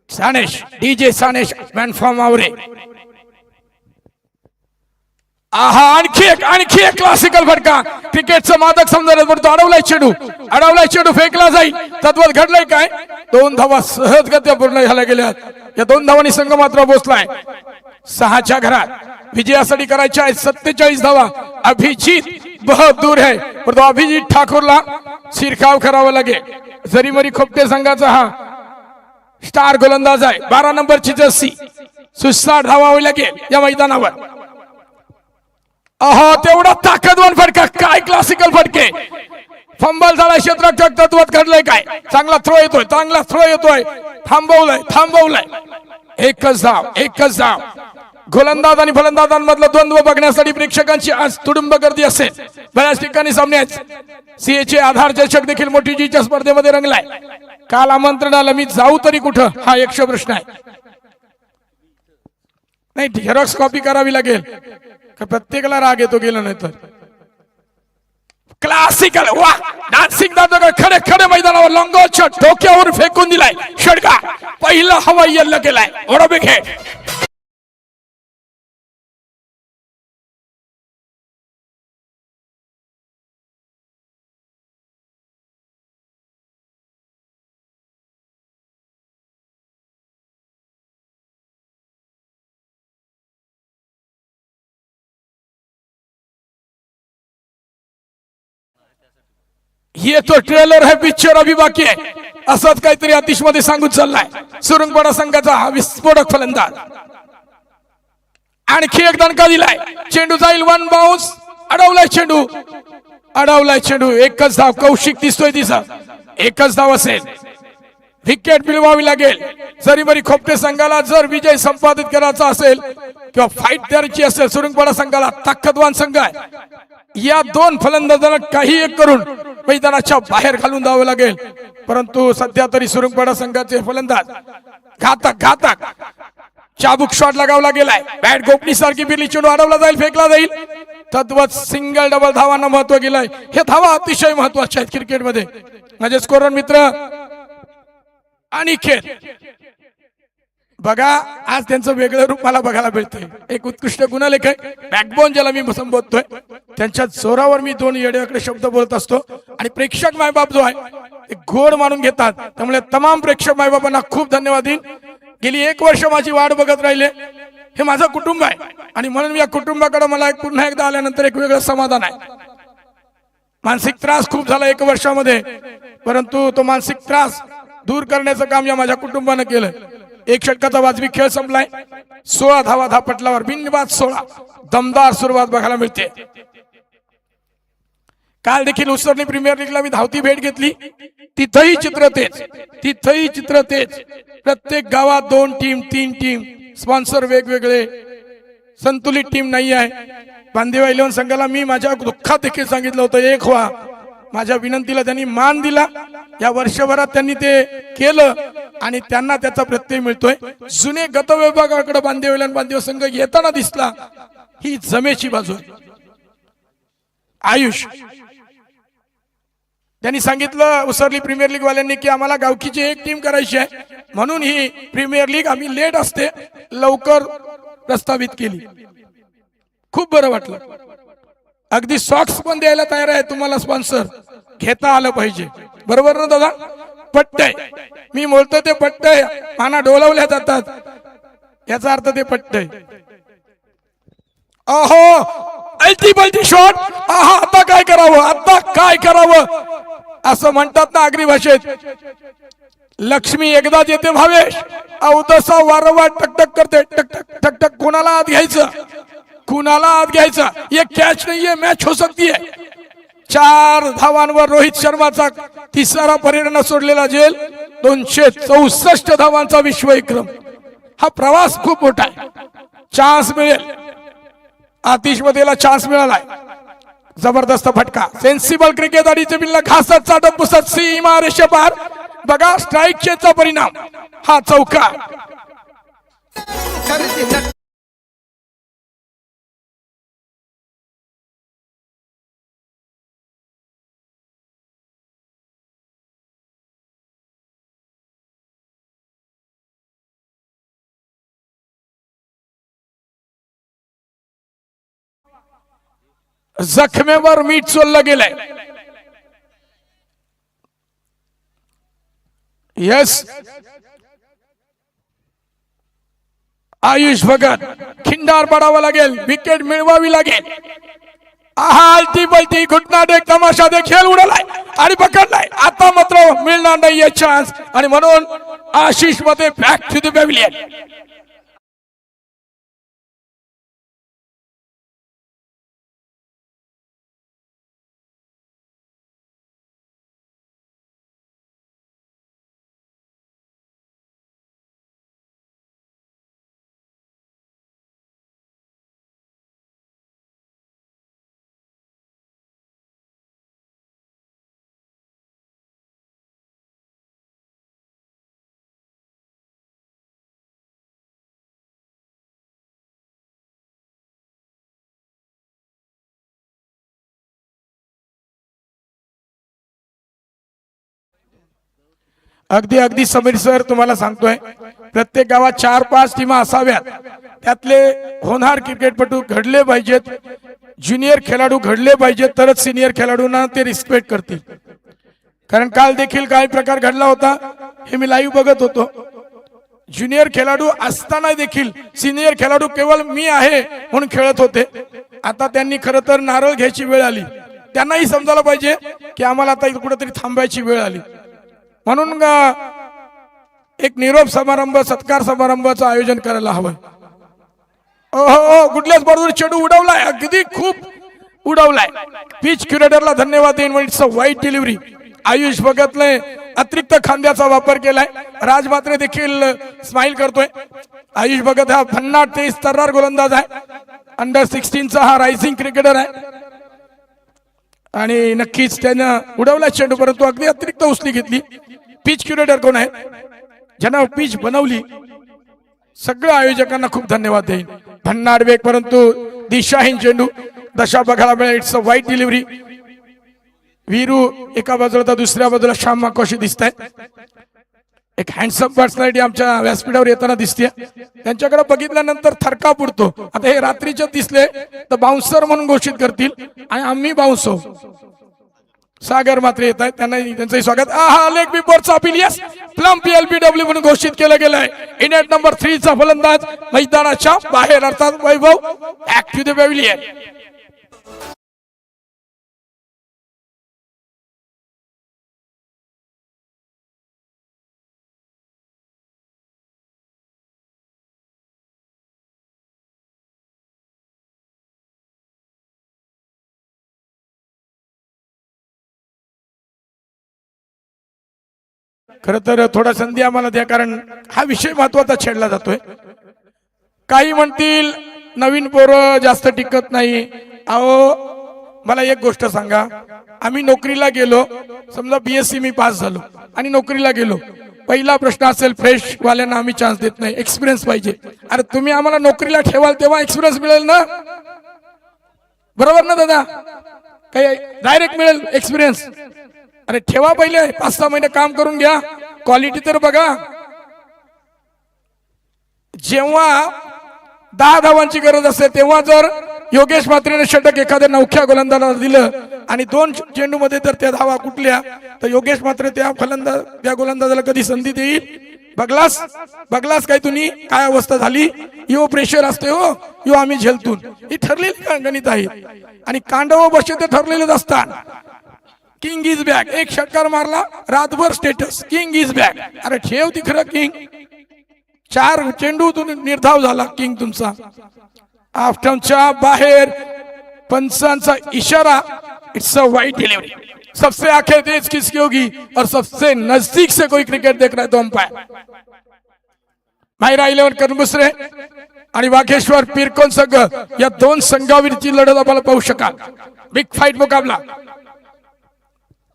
सानेश डीजे सानेश मॅनफॉर्म आवरे. आहा, आणखी एक क्लासिकल फटका. क्रिकेटचं मादक समजण्यात पडतो. अडवलाय चेडू फेकला जाईल. तद्वत घडलंय काय? 2 धावा सहजगत्या पूर्ण झाल्या गेल्यात. या 2 धावांनी संघ मात्र पोहोचलाय 6च्या घरात. विजयासाठी करायच्या आहेत 47 धावा. अभिजित बहुत दूर है, परंतु अभिजित ठाकूरला शिरकाव करावा लागेल. जरीमरी खोपटे संघाचा हा स्टार गोलंदाज आहे, 12 नंबरची जर्सी. 67 धावा लागेल या मैदानावर. तेवढा ताकदवान फटका, काय क्लासिकल फटके. फंबल झाला, क्षेत्ररक्षक तत्वात घडलंय काय. चांगला थ्रो येतोय, चांगला थ्रो येतोय. थांबवलंय. एकच धाव. गोलंदाज आणि फलंदाजांमधलं द्वंद्व बघण्यासाठी प्रेक्षकांची आज तुडुंब गर्दी असेल. बऱ्याच ठिकाणी सामन्यात सीएचे आधार चषक देखील मोठी जीच्या स्पर्धेमध्ये रंगलाय. काल आमंत्रण आलं, मी जाऊ तरी कुठं, हा यक्ष प्रश्न आहे. नाही, झेरॉक्स कॉपी करावी लागेल का प्रत्येकाला राग येतो गेलं नाही तर. क्लासिकल वा डान्सिंग दादा खडे मैदानावर लंगोच्या डोक्यावर फेकून दिलाय षटका. पहिला हवाई यल्ल केलाय. ओरबिक हे ये तो ट्रेलर है, पिक्चर अभी बाकी आहे. असंच काहीतरी आतिश मध्ये सांगून चाललाय सुरंगपाडा संघाचा हा विस्फोटक फलंदाज. आणखी एक दणका दिलाय. चेंडू जाईल, 1 बाउन्स. अडवलाय चेंडू. एकच धाव. कौशिक दिसतोय तिचा. एकच धाव असेल. विकेट मिळवावी लागेल. जरीमरी खोपटे संघाला जर विजय संपादित करायचा असेल किंवा फाईट द्यायची असेल, सुरंगपाडा संघाला ताकदवान संघ आहे. या 2 फलंदाजांना काही एक करून मैदानाच्या बाहेर घालून द्यावं लागेल. परंतु सध्या तरी सुरंगपाडा संघाचे फलंदाज घातक चाबूक शॉट लगावला गेलाय. बॅट गोपनी सारखी फिरली, चेंडू अडवला जाईल, फेकला जाईल. तद्वत सिंगल डबल धावांना महत्व गेलंय. हे धावा अतिशय महत्वाच्या आहेत क्रिकेटमध्ये. माझे स्कोरर मित्र आणि खेळ बघा, आज त्यांचं वेगळं रूप मला बघायला मिळतंय. एक उत्कृष्ट गुणलेखक, बॅकबोन ज्याला मी संबोधतोय, त्यांच्या जोरावर मी 2 येड्याकडे शब्द बोलत असतो. आणि प्रेक्षक मायबाप जो आहे ते गोड मानून घेतात. त्यामुळे तमाम प्रेक्षक मायबापांना खूप धन्यवाद देईन. गेली 1 वर्ष माझी वाट बघत राहिले. हे माझं कुटुंब आहे आणि म्हणून या कुटुंबाकडे मला पुन्हा एकदा आल्यानंतर एक वेगळं समाधान आहे. मानसिक त्रास खूप झाला 1 वर्षामध्ये, परंतु तो मानसिक त्रास दूर करण्याचं काम या माझ्या कुटुंबानं केलं. 1 षटकाचा वाजवी खेळ संपलाय. 16 धावा धापटल्यावर बिनबाद 16. दमदार सुरुवात बघायला मिळते. काल देखील उसरली प्रीमियर लीगला मी धावती भेट घेतली. तिथंही चित्र तेच. प्रत्येक गावात 2 टीम 3 टीम, स्पॉन्सर वेगवेगळे, संतुलित टीम नाही आहे. बांदेवा 11 संघाला मी माझ्या दुःखात देखील सांगितलं होतं, एक व्हा. माझ्या विनंतीला त्यांनी मान दिला. या वर्षभरात त्यांनी ते केलं आणि त्यांना त्याचा प्रत्यय मिळतोय. जुने गत विभागाकडे बांदेवा संघ येताना दिसला. ही जमेची बाजू आहे. आयुष त्यांनी सांगितलं उसरली प्रीमियर लीग वाल्यांनी की आम्हाला गावकीची एक टीम करायची आहे, म्हणून ही प्रीमियर लीग आम्ही लेट असते लवकर प्रस्तावित केली. खूप बरं वाटलं. अगदी सॉक्स पण द्यायला तयार आहे तुम्हाला. स्पॉन्सर घेता आलं पाहिजे. बरोबर ना दादा? पट्टय, मी बोलतो ते पट्टय. माना डोलवल्या जातात, याचा अर्थ ते पट्टय. अल्टी शॉट. आता काय करावं असं म्हणतात ना आगरी भाषेत. लक्ष्मी एकदाच येते भावेश. अवतसा वारंवार टकटक करते. टकटक. कोणाला आत घ्यायचं. ये कॅच नाहीये, मॅच हो सकती है. 4 धावांवर रोहित शर्माचा तिसरा परिणाम सोडलेला झेल. 264 धावांचा विश्वविक्रम. हा प्रवास खूप मोठा आहे. चान्स मिळेल. आतिश मधेला चान्स मिळालाय. जबरदस्त फटका. सेन्सिबल क्रिकेट आणि जमीनला घासत चाटत पुसत सीमा रेषे पार. बघा स्ट्राईकचा परिणाम. हा चौका. जखमेवर मीठ चोललं गेलंय. यस, आयुष भगत खिंडार पडावा लागेल. विकेट मिळवावी लागेल. आलती पलटी घुटना देख तमाशा देख खेळ उडलाय आणि पकडलाय. आता मात्र मिळणार नाही चान्स आणि म्हणून आशिष मध्ये बॅक टू द पॅव्हिलियन. अगदी अगदी समीर सर तुम्हाला सांगतोय, प्रत्येक गावात 4-5 टीमा असाव्यात. त्यातले होणार क्रिकेटपटू घडले पाहिजेत, ज्युनियर खेळाडू घडले पाहिजेत, तरच सिनियर खेळाडूंना ते रिस्पेक्ट करतील. कारण काल देखील काही प्रकार घडला होता, हे मी लाईव्ह बघत होतो. ज्युनियर खेळाडू असताना देखील सिनियर खेळाडू केवळ मी आहे म्हणून खेळत होते. आता त्यांनी खरं तर नारळ घ्यायची वेळ आली. त्यांनाही समजायला पाहिजे की आम्हाला आता इथे कुठेतरी थांबायची वेळ आली. म्हणून एक निरोप समारंभ, सत्कार समारंभाचं आयोजन करायला हवं. ओहो, कुठल्याच बरोबर चेंडू उडवलाय, अगदी खूप उडवलाय. पिच क्युरेटरला धन्यवाद देईन. इट्स अ वाईट डिलिव्हरी. आयुष भगतने अतिरिक्त खांद्याचा वापर केलाय. राज मात्रे देखील स्माइल करतोय. आयुष भगत हा भन्नाट तेज तर्रार गोलंदाज आहे. अंडर 16चा हा रायझिंग क्रिकेटर आहे आणि नक्कीच त्यानं उडवला चेंडू, परंतु अगदी अतिरिक्त उचली घेतली. पिच क्युरेटर कोण आहे, ज्यानं पिच बनवली, सगळ्या आयोजकांना खूप धन्यवाद देईन. भन्नाट वेग परंतु दिशाहीन चेंडू दशा बघायला मिळेल. इट्स अ वाईट डिलिव्हरी. वीरू एका बाजूला तर दुसऱ्या बाजूला श्याम माकोशी दिसत आहेत. एक हँडसम पर्सनॅलिटी आमच्या व्यासपीठावर येताना दिसते. त्यांच्याकडे बघितल्यानंतर थरकाप उडतो. आता हे रात्रीचे दिसले तर बाउन्सर म्हणून घोषित करतील आणि आम्ही बाउन्स होऊ. सागर मात्रे येत आहेत, त्यांना त्यांचंही स्वागत. आहा, लेग बिफोरचा अपील, यस, प्लम्प एलबीडब्ल्यू म्हणून घोषित केलं गेलंय. इंडियन नंबर 3 चा फलंदाज मैदानाच्या बाहेर, अर्थात वैभव बॅक टू द पॅव्हिलियन. खर तर थोडा संधी आम्हाला द्या, कारण हा विषय महत्वाचा छेडला जातोय. काही म्हणतील नवीन पोरं जास्त टिकत नाही. अहो, मला एक गोष्ट सांगा, आम्ही नोकरीला गेलो, समजा बीएससी मी पास झालो आणि नोकरीला गेलो, पहिला प्रश्न असेल फ्रेश वाल्यांना आम्ही चान्स देत नाही, एक्सपिरियन्स पाहिजे. अरे तुम्ही आम्हाला नोकरीला ठेवाल तेव्हा एक्सपिरियन्स मिळेल ना, बरोबर ना दादा? काही डायरेक्ट मिळेल एक्सपिरियन्स? अरे ठेवा, पहिले 5-6 महिने काम करून घ्या, क्वालिटी तर बघा. जेव्हा 10 धावांची गरज असते तेव्हा जर योगेश म्हात्रेने षटक एखाद्या नवख्या गोलंदाजाला दिलं आणि 2 चेंडू मध्ये जर त्या धावा कुठल्या, तर योगेश म्हात्रे त्या गोलंदाजाला कधी संधी देईल? बगलास काय तुम्ही, काय अवस्था झाली? यो प्रेशर असते हो, यो आम्ही झेलतून. ही ठरलेली गणित आहे आणि कांडव बसे ते ठरलेलेच असतात. किंग इज बॅक, एक षटकार मारला, रातभर स्टेटस, किंग इज बॅक. अरे ठेव ती खरं किंग. 4 चेंडूतून निर्धाव झाला किंग तुमचा. आफ्टमच्या बाहेर पंचांचा इशारा. It's a wide delivery. सबसे आंखें तेज किसकी होगी और सबसे नजदीक से कोई क्रिकेट देख रहा है तो अंपायर. मायरा 11 करमुसरे आणि वाघेश्वर पिरकोन संघ, या 2 संघाविरची लढत आपण पाहू शकाल. बिग फाईट मुकाबला.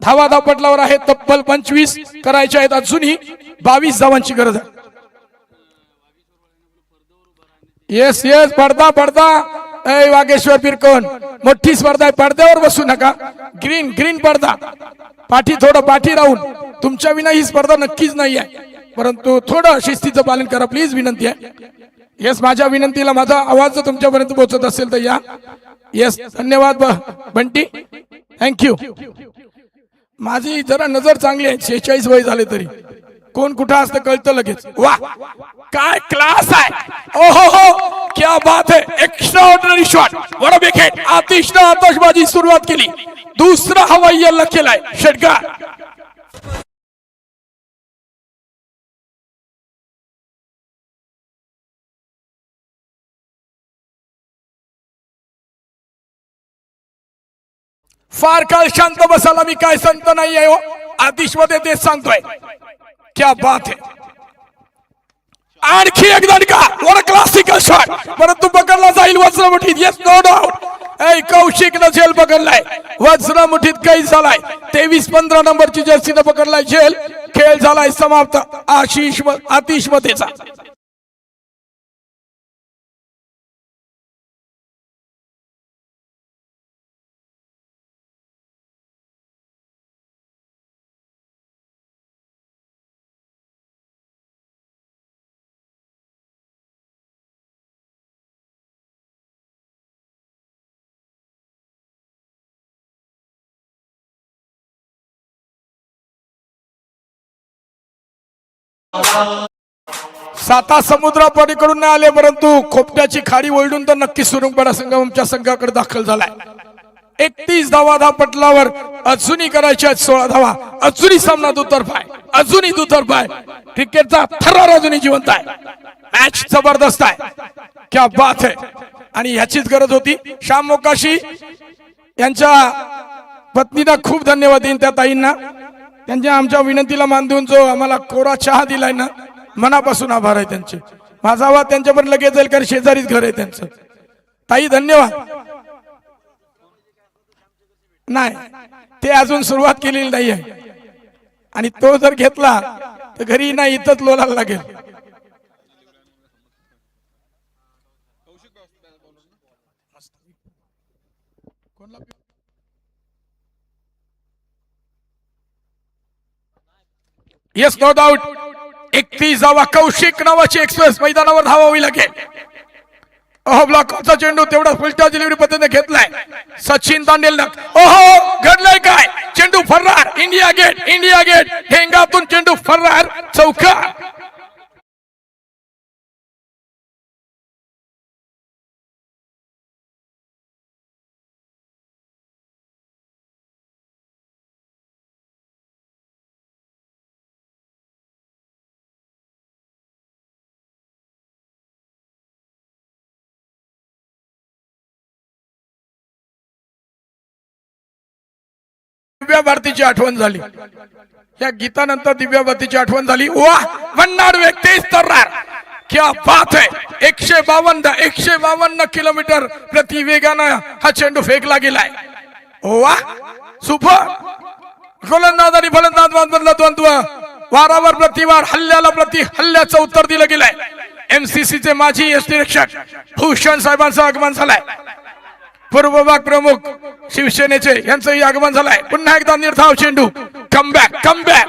धावा धावपटलावर आहे तब्बल 25 करायच्या आहेत. अजूनही 22 धावांची गरज आहे. येस येस, पडदा ए वागेश्वर पिरकोन, मोठी स्पर्धा आहे, पडद्यावर बसू नका. ग्रीन पडदा, पाठी राहून. तुमच्या विना ही स्पर्धा नक्कीच नाही आहे, परंतु थोडं शिस्तीचं पालन करा प्लीज, विनंती आहे. येस, माझ्या विनंतीला माझा आवाज तुमच्यापर्यंत पोहोचत असेल तर या. येस, धन्यवाद बंटी, थँक्यू. माझी जरा नजर चांगली आहे, 46 वय झाले तरी कोण कुठं असतं कळतं लगेच. वा, काय क्लास आहे. ओहो हो, क्या बात है, extraordinary shot, what a big hit. आतिशबाजी सुरुवात केली, दुसरा हवाई हल्ला केलाय षटकार. फार काळ शांत बसायला मी काय संत नाही आहे हो, आतिश मध्ये तेच सांगतोय. क्या बात आहे. आणखी एक दणका, वर क्लासिकल शॉट, परंतु पकडला जाईल वज्रमुठीत. Yes no doubt. कौशिकनं झेल पकडलाय, वज्रमुठीत काही झालाय. 23-15 नंबरची जर्सीनं पकडलाय झेल. खेळ झालाय समाप्त आतिश मतेचा. साता समुद्रा पलीकडून नाही आले, परंतु खोपट्याची खाडी ओढून तर नक्की सुरुंगपाडा संघाच्या संघाकडे दाखल झालाय. 31 धावा पटलावर अजूनही करायच्या 16 धावा. अजूनही सामना दुतर्फा आहे, अजूनही दुतर्फा आहे. क्रिकेटचा थरार अजूनही जिवंत आहे. मॅच जबरदस्त आहे. क्या बात है. आणि ह्याचीच गरज होती. श्याम मोकाशी यांच्या पत्नीला खूप धन्यवाद देईन, त्या ताईंना. त्यांच्या आमच्या विनंतीला मान देऊन जो आम्हाला कोरा चहा दिलाय ना, मनापासून आभार आहे त्यांचे. माझा आवाज त्यांच्यापर्यंत लगेच जाईल, कारण शेजारीच घर आहे त्यांचं. ताई धन्यवाद. नाही, ते अजून सुरुवात केलेली नाहीये, आणि तो जर घेतला तर घरी नाही, इथंच लोलायला लागेल. Yes no doubt. 31 धावा. कौशिक नावाची एक्सप्रेस मैदानावर धावावी लागेल. ब्लॉकचा चेंडू तेवढा फुलटॉस डिलिव्हरी पद्धतीने घेतलाय सचिन तांडेल. ओहो, घडलंय काय. चेंडू फर्रार. India Gate, India Gate. ठेंगातून चेंडू फर्रार. चौकार. दिव्या भारतीची आठवण झाली. या गीतानंतर दिव्या भारतीची आठवण झाली. वाह, भन्नाड व्यक्ती तर्रार. क्या बात है. 152 किलोमीटर प्रति वेगानं हा चेंडू फेकला गेलाय. वाह, सुपर. गोलंदाज आणि फलंदाज मधला द्वंद्व, वारावर प्रतिवार, हल्ल्याला प्रति हल्ल्याचं उत्तर दिलं गेलंय. MCC चे माजी यष्टी रक्षक भूषण साहेबांचं आगमन झालंय. पूर्व विभाग प्रमुख शिवसेनेचे यांचंही आगमन झालंय. पुन्हा एकदा निर्धाव चेंडू. Comeback, comeback.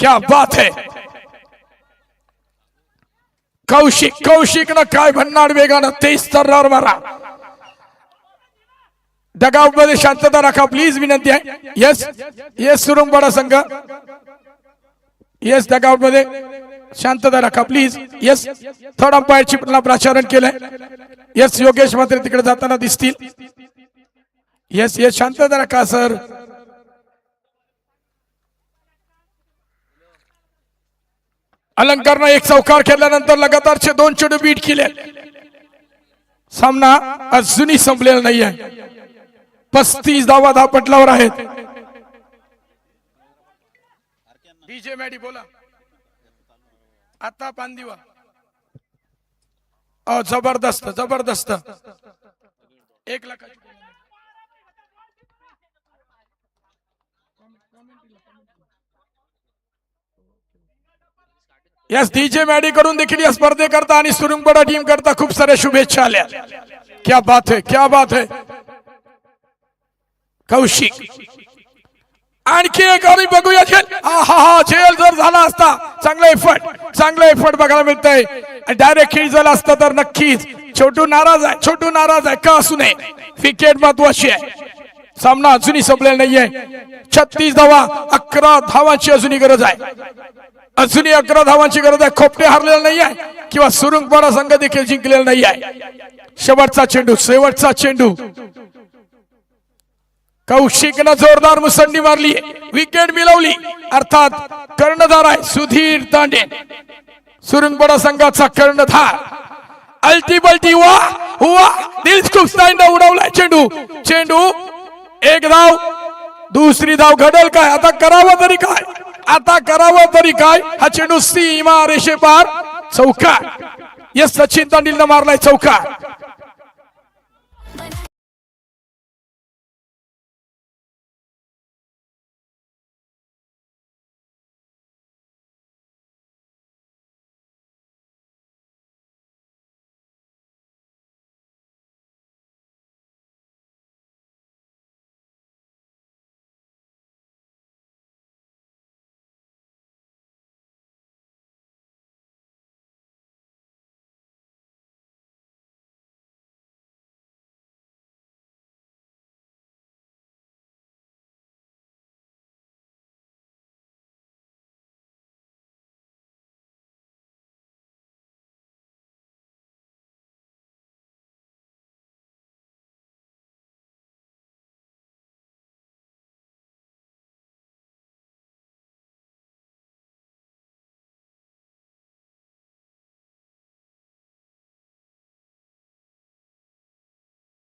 क्या बात है. कौशिकनं काय भन्नाड वेगानं 23 तर्रार मारा. डगआउट मध्ये शांतता राखा प्लीज, विनंती आहे. येस येस सुरुंगपाडा संघ. येस, डगआउट मध्ये शांतता राखा प्लीज. येस, थर्ड अंपायरची पुन्हा प्राचारण केलंय. येस, योगेश मात्र तिकडे जाताना दिसतील. येस येस, शांतता राखा सर. अलंकारनं एक चौकार खेळल्यानंतर लगातारचे 2 चेंडू बीट केले. सामना अजूनही संपलेला नाही आहे. 35 धावा धापटलावर आहेत. डीजे मॅडी बोला आता. पांदिवा. जबरदस्त जबरदस्त. 1 लाख. यस, डीजे मॅडी कडून देखील या स्पर्धेकरता आणि सुरुंगपाडा टीम करता खूप साऱ्या शुभेच्छा आल्या. क्या बात है, क्या बात है. कौशिक आणखी एक आणि बघूया झेल. हा झेल जर झाला असता, चांगला एफर्ट बघायला मिळतंय. डायरेक्ट खेळ झाला असता तर नक्कीच. छोटू नाराज आहे, का असू नये. विकेट महत्वाची आहे. सामना अजूनही संपलेला नाहीये. 36 धावा, 11 धावांची अजूनही गरज आहे. 11 धावांची गरज आहे. खोपटे हरलेला नाही आहे किंवा सुरुंगपाडा संघ देखील जिंकलेला नाही आहे. शेवटचा चेंडू. कौशिकनं जोरदार मुसंडी मारली, विकेट मिळवली. अर्थात कर्णधार आहे सुधीर तांडे, सुरुंगपाडा संघाचा कर्णधार. अल्टी बल्टी. वा दिल खूप उडवलाय चेंडू एक धाव, दुसरी धाव घडेल काय? आता करावं तरी काय? आता करावं तरी काय? हा चेंडू सीमा रेषे पार, चौकार. यस, सचिन तांडीलनं मारलाय चौकार.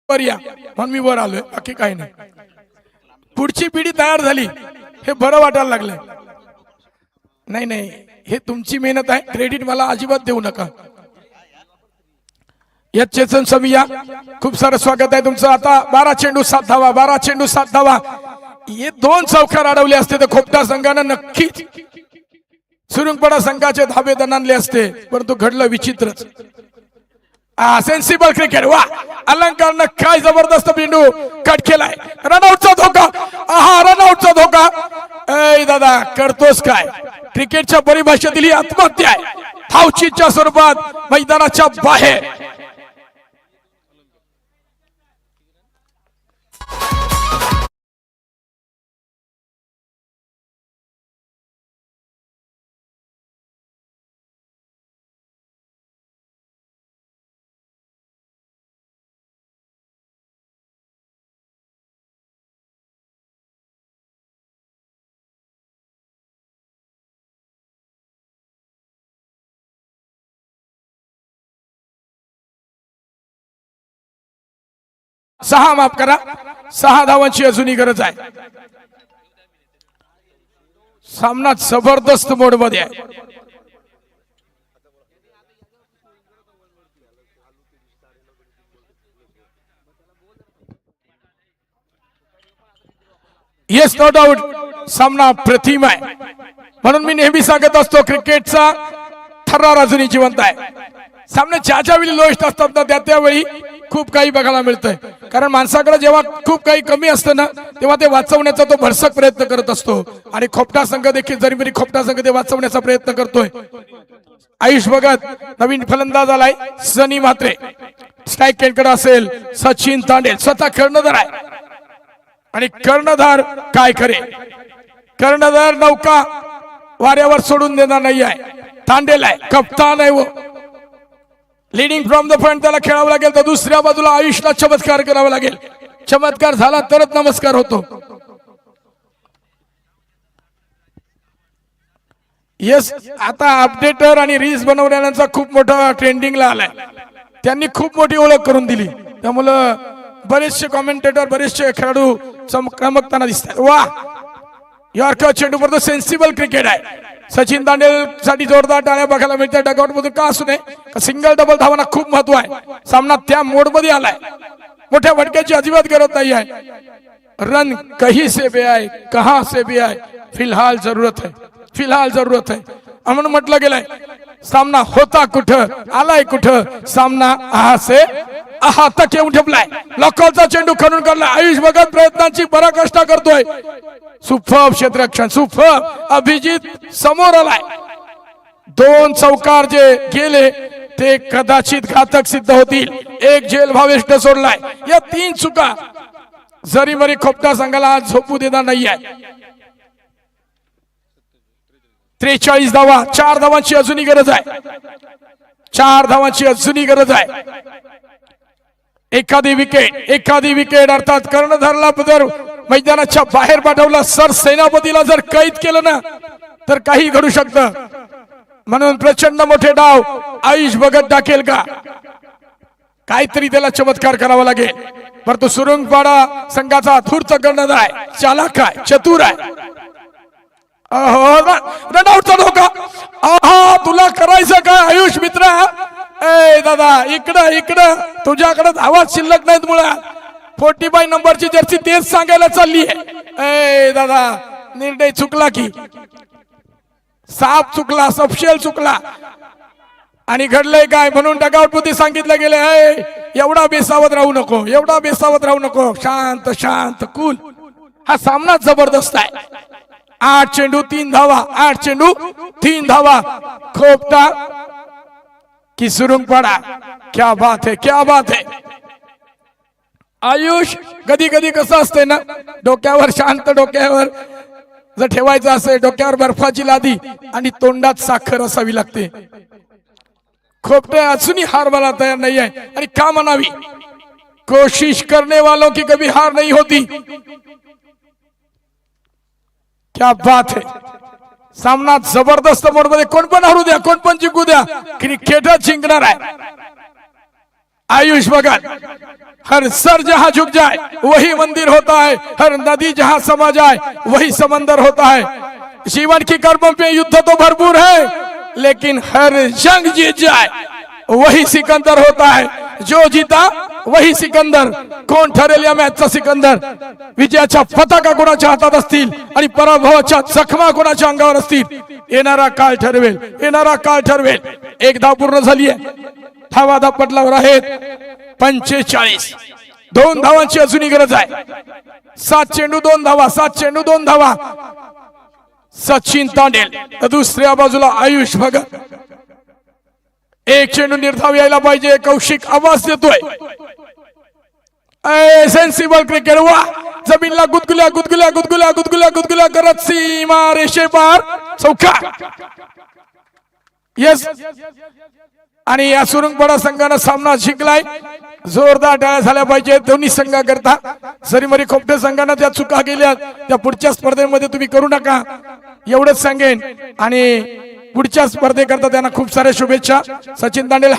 वर या म्हणून मी वर आलोय, बाकी काही नाही. पुढची पिढी तयार झाली हे बरं वाटायला लागलंय. नाही नाही, हे तुमची मेहनत आहे, क्रेडिट मला अजिबात देऊ नका. यस चेतन समिया, खूप सारं स्वागत आहे तुमचं. आता 12 चेंडू 7 धावा, 12 चेंडू 7 धावा. हे 2 चौकार अडवले असते तर खोपटा संघानं नक्कीच सुरुंगपडा संघाचे धाबे दणाणले असते, परंतु घडलं विचित्रच. Sensible cricket. वा, अलंकारनं काय जबरदस्त बिंदू कट केलाय. रनआउटचा धोका. आहा, रनआउटचा धोका. ऐ दादा, करतोस काय? क्रिकेटच्या परिभाषेतील ही आत्महत्या आहे. धावचीच्या स्वरूपात मैदानाच्या बाहेर. सहा, माफ करा, 6 धावांची अजूनही गरज आहे. सामना जबरदस्त मोड मध्ये आहे. येस, नो डाऊट सामना प्रतिम आहे. म्हणून मी नेहमी सांगत असतो, क्रिकेटचा थरार अजूनही जिवंत आहे. सामने ज्या वेळी लोएस्ट असतात ना, त्यावेळी खूप काही बघायला मिळतंय. कारण माणसाकडे जेव्हा खूप काही कमी असतं ना, तेव्हा ते वाचवण्याचा तो भरसक प्रयत्न करत असतो. आणि खोपटा संघ देखील जरी खोपटा संघ ते वाचवण्याचा प्रयत्न करतोय. आयुष भगत नवीन फलंदाज आलाय. सनी म्हात्रे स्ट्राईक एंडकडे असेल. सचिन तांडेल स्वतः कर्णधार आहे. आणि कर्णधार काय करे? कर्णधार नौका वाऱ्यावर सोडून देणार नाही आहे. तांडेल आहे, कप्तान आहे. वो लीडिंग फ्रॉम द फ्रंट त्याला खेळावं लागेल. तर दुसऱ्या बाजूला आयुषला चमत्कार करावा लागेल. चमत्कार झाला तरच नमस्कार होतो. येस, आता अपडेटर आणि रील्स बनवणाऱ्यांचा खूप मोठा ट्रेंडिंगला आलाय. त्यांनी खूप मोठी ओळख करून दिली. त्यामुळं बरेचसे कॉमेंटेटर, बरेचसे खेळाडू चमकताना दिसतात. वा, यॉर्कर चेंडू परंतु सेन्सिबल क्रिकेट आहे. सचिन तांडेल साठी जोरदार टाळ्या बघायला मिळतात. डगआउट मधून का असू नये, सिंगल डबल धावांना खूप महत्व आहे. सामना त्या मोड मध्ये आलाय. मोठ्या फटक्याची अजिबात गरज नाही आहे. रन कहीं से भी आए, कहां से भी आए, फिलहाल जरूरत है, फिलहाल जरूरत है म्हणून म्हटलं गेलंय. सामना होता कुठं, आलाय कुठं. सामना आहा से आहा तक येऊन ठेपलाय. लॉकॉलचा चेंडू खणून काढला. आयुष भगत प्रयत्नांची पराकाष्ठा करतोय. सुपर क्षेत्ररक्षण, सुपर. अभिजित समोर आलाय. 2 चौकार जे गेले ते कदाचित घातक सिद्ध होतील. एक झेल भावेष्ट सोडलाय. या 3 चुका जरी मरी खोपटा संघाला आज झोपू देणार नाहीये. 43 धावा, 4 धावांची अजूनही गरज आहे. 4 धावांची अजूनही गरज आहे. एखादी विकेट अर्थात कर्णधारला जर मैदानाच्या बाहेर पाठवला, सर सेनापतीला जर कैद केलं ना, तर काही घडू शकतं. म्हणून प्रचंड मोठे डाव आयुष भगत टाकेल का? काहीतरी त्याला चमत्कार करावा लागेल. परंतु सुरंगपाडा संघाचा धूर्त कर्णधार आहे, चालाक आहे, चतुर आहे. रनआउटचा धोका. आहा, तुला करायचं काय आयुष मित्रा? ए दादा, इकडं इकडं, तुझ्याकडे धावाच शिल्लक नाहीत मुळात. 45 नंबरची जर्सी तेच सांगायला चालली आहे. ए दादा, निर्णय चुकला की, साप चुकला, सपशेल चुकला. आणि घडलंय काय म्हणून डगआउट मध्ये सांगितलं गेलं, एवढा बेसावत राहू नको, एवढा बेसावत राहू नको, शांत शांत कूल. हा सामना जबरदस्त आहे. 8 चेंडू 3 धावा, 8 चेंडू 3 धावा. खोपटा की सुरंगपाडा, क्या बात है, क्या बात है. आयुष, कधी कधी कसं असतंय ना, डोक्यावर शांत, डोक्यावर जर ठेवायचं असेल, डोक्यावर बर्फाची लादी आणि तोंडात साखर असावी लागते. खोपटे अजूनही हार मला तयार नाही आहे. आणि का म्हणावी, कोशिश करने वालों की कभी हार नहीं होती. क्या बात है. सामना जबरदस्त मोड मध्ये, कोण पण हरू द्या, कोण पण जिंकू द्या, क्रिकेटर जिंकणार आहे. आयुष भगत, हर सर जहां झुक जाए वही मंदिर होता है, हर नदी जहां समा जाए वही समंदर होता है. जीवन की कर्मों में युद्ध तो भरपूर है, लेकिन हर जंग जीत जाए वही सिकंदर होता है. जो जीता वही सिकंदर. कोण ठरेल या मॅचचा सिकंदर? विजयाच्या पताका कोणाच्या हातात असतील आणि पराभवाच्या जखमा कोणाच्या अंगावर असतील, येणारा काळ ठरवेल, येणारा काळ ठरवेल. 1 धाव पूर्ण झाली आहे. धावा पटलावर आहेत 45. 2 धावांची अजूनही गरज आहे. 7 चेंडू 2 धावा, 7 चेंडू 2 धावा. सचिन तांडेल, दुसऱ्या बाजूला आयुष भगत. 1 चेंडू निर्धाव यायला पाहिजे. कौशिक आवाज देतोय. Sensible cricket. वा, जमीनला गुदगुल्या गुदगुल्या गुदगुल्या गुदगुल्या गुदगुल्या करत सीमा रेषेपार चौका. येस. आणि या सुरंगपाडा संघानं सामना जिंकलाय. जोरदार टाळ्या झाल्या पाहिजे दोन्ही संघाकरता. सरीमरी खोपटे संघानं ज्या चुका केल्या त्या पुढच्या स्पर्धेमध्ये तुम्ही करू नका, एवढंच सांगेन. आणि पुढच्या स्पर्धेकरता त्यांना खूप साऱ्या शुभेच्छा. सचिन तांडेल